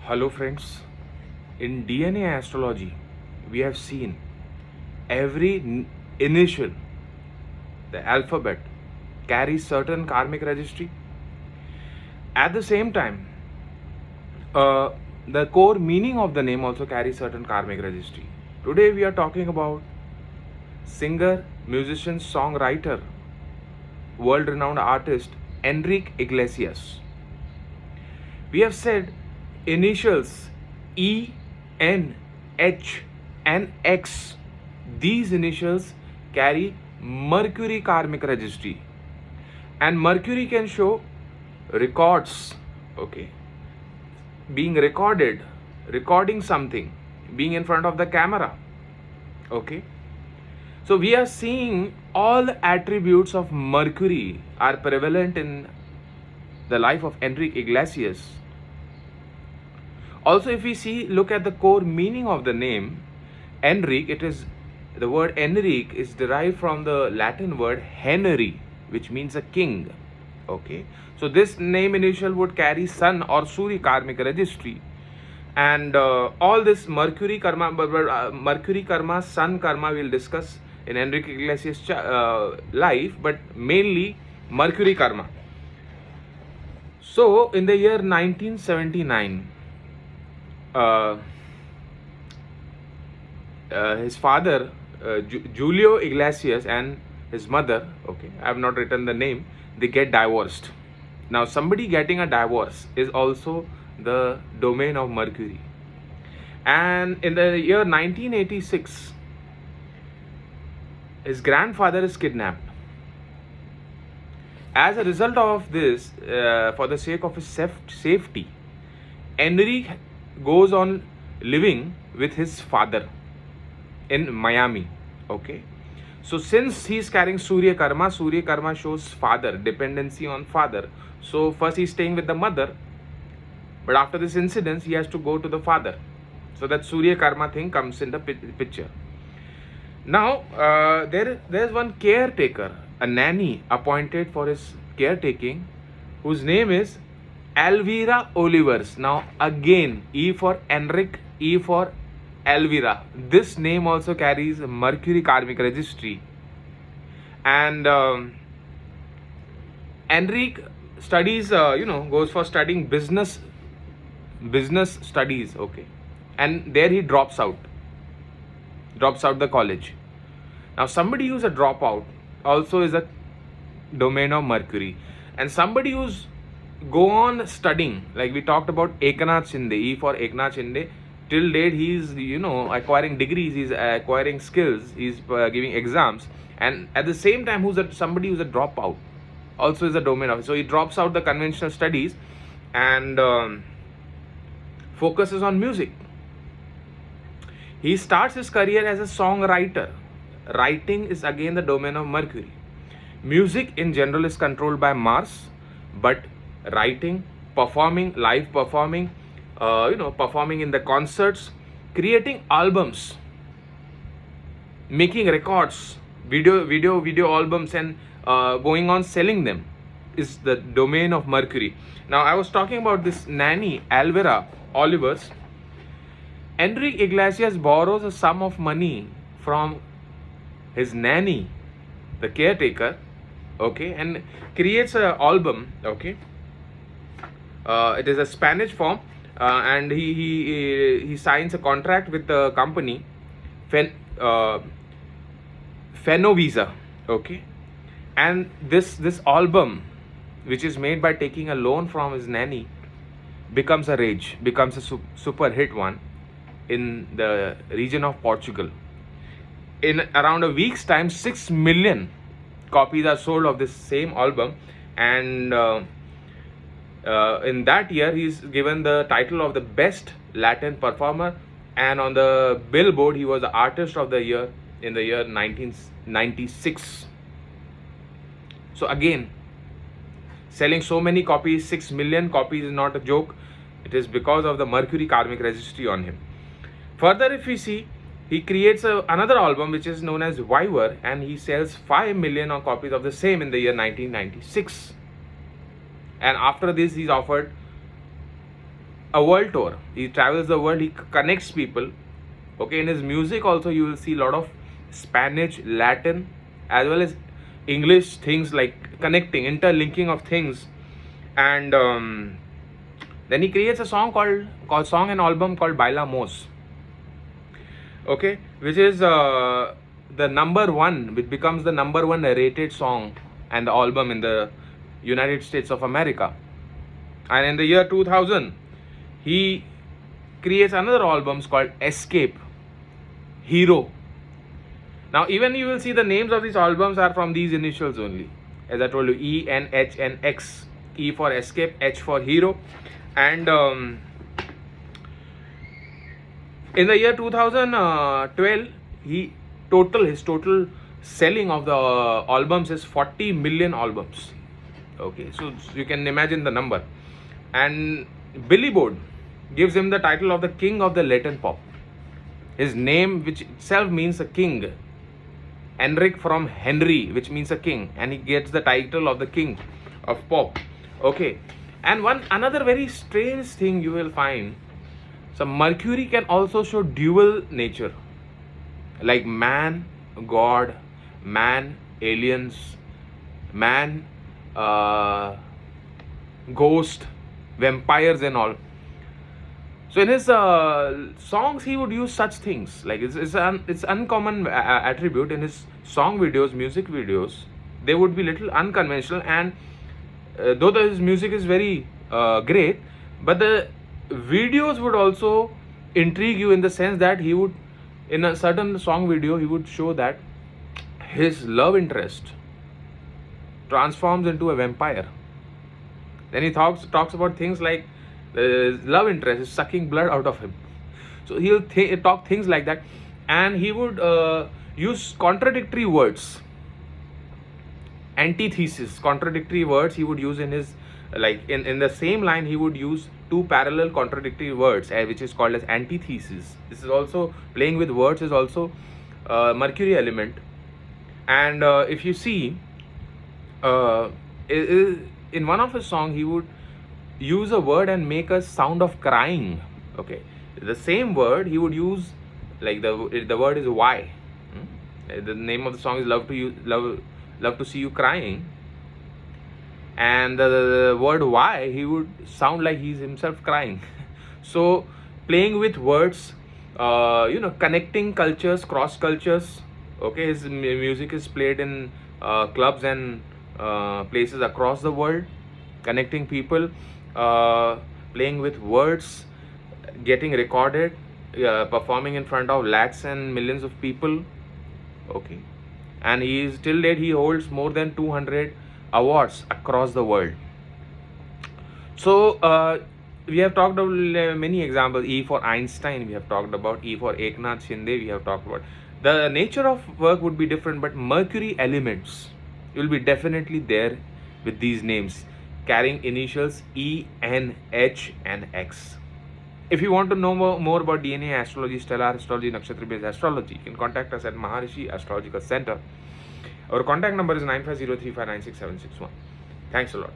Hello friends, in DNA astrology, we have seen every initial, the alphabet, carries certain karmic registry. At the same time, uh, the core meaning of the name also carries certain karmic registry. Today we are talking about singer, musician, songwriter, world-renowned artist Enrique Iglesias. We have said initials E, N, H, and X. These initials carry Mercury karmic registry, and Mercury can show records, okay, being recorded, recording something, being in front of the camera, okay. So we are seeing all the attributes of Mercury are prevalent in the life of Enrique Iglesias. Also, if we look at the core meaning of the name Enrique, the word Enrique is derived from the Latin word Henry, which means a king. Okay, so this name initial would carry Sun or Surya karmic registry, and all this Mercury karma, Sun karma we'll discuss in Enrique Iglesias' life, but mainly Mercury karma. So, in the year 1979. His father, Julio Iglesias, and his mother, okay, I have not written the name, they get divorced. Now, somebody getting a divorce is also the domain of Mercury. And in the year 1986, his grandfather is kidnapped. As a result of this, for the sake of his safety, Enrique goes on living with his father in Miami. Okay, so since he is carrying Surya karma shows father, dependency on father. So first he is staying with the mother, but after this incident he has to go to the father. So that Surya karma thing comes in the picture. Now there's one caretaker, a nanny appointed for his caretaking, whose name is Elvira Olivers. Now again, E for Enrique, E for Elvira. This name also carries Mercury karmic registry. And Enrique studies, goes for studying business studies, okay. And there he drops out the college. Now somebody who's a dropout also is a domain of Mercury. And somebody who's go on studying, like we talked about Eknath Shinde, E for Eknath Shinde, till date he's acquiring degrees, he's acquiring skills, he's giving exams, and at the same time somebody who's a dropout also is a domain of it. So he drops out the conventional studies and focuses on music. He starts his career as a songwriter. Writing is again the domain of Mercury. Music in general is controlled by Mars, but writing, performing, live performing, performing in the concerts, creating albums, making records, video albums, and going on selling them is the domain of Mercury. Now I was talking about this nanny, Elvira Olivers. Enrique Iglesias borrows a sum of money from his nanny, the caretaker, okay, and creates an album, okay. It is a Spanish form, and he signs a contract with the company Fenovisa, okay. And this album, which is made by taking a loan from his nanny, becomes a super hit one in the region of Portugal. In around a week's time, 6 million copies are sold of this same album, and in that year he's given the title of the best Latin performer, and on the Billboard he was the artist of the year in the year 1996. So again, selling so many copies, 6 million copies, is not a joke. It is because of the Mercury karmic registry on him. Further, if we see, he creates another album which is known as Viver, and he sells 5 million copies of the same in the year 1996. And after this, he's offered a world tour. He travels the world, he connects people. Okay, in his music also you will see a lot of Spanish, Latin, as well as English things, like connecting, interlinking of things. And then he creates a song called song and album called Baila Mos. Okay, which is the number one, which becomes the number one rated song and the album in the United States of America. And in the year 2000, he creates another albums called Escape, Hero. Now even you will see the names of these albums are from these initials only. As I told you, E, N, H, and X. E for Escape, H for Hero. And in the year 2012, his total selling of the albums is 40 million albums. Okay, so you can imagine the number. And Billboard gives him the title of the king of the Latin pop. His name, which itself means a king, Enrique from Henry, which means a king, and he gets the title of the king of pop. Okay, and another very strange thing you will find. So Mercury can also show dual nature, like man, God, man, aliens, man, ghost, vampires, and all. So in his songs, he would use such things. Like it's uncommon attribute in his song videos, music videos. They would be little unconventional, and though his music is very great, but the videos would also intrigue you in the sense that he would, in a certain song video, he would show that his love interest transforms into a vampire. Then he talks about things like love interest is sucking blood out of him. So he'll talk things like that, and he would use contradictory words, antithesis, contradictory words he would use in his, like in the same line he would use two parallel contradictory words, which is called as antithesis. This is also playing with words, is also Mercury element. And if you see in one of his songs, he would use a word and make a sound of crying. Okay, the same word he would use, like the word is why. The name of the song is love to see you crying, and the word why, he would sound like he's himself crying. So playing with words, connecting cultures, cross cultures. Okay, his music is played in clubs and places across the world, connecting people, playing with words, getting recorded, performing in front of lakhs and millions of people. Okay, and he is till date he holds more than 200 awards across the world. So we have talked about many examples. E for Einstein we have talked about, E for Eknath Shinde we have talked about. The nature of work would be different, but Mercury elements will be definitely there with these names carrying initials E, N, H, and X. If you want to know more about DNA astrology, stellar astrology, nakshatra based astrology, you can contact us at Maharishi Astrological Center. Our contact number is 9503596761. Thanks a lot.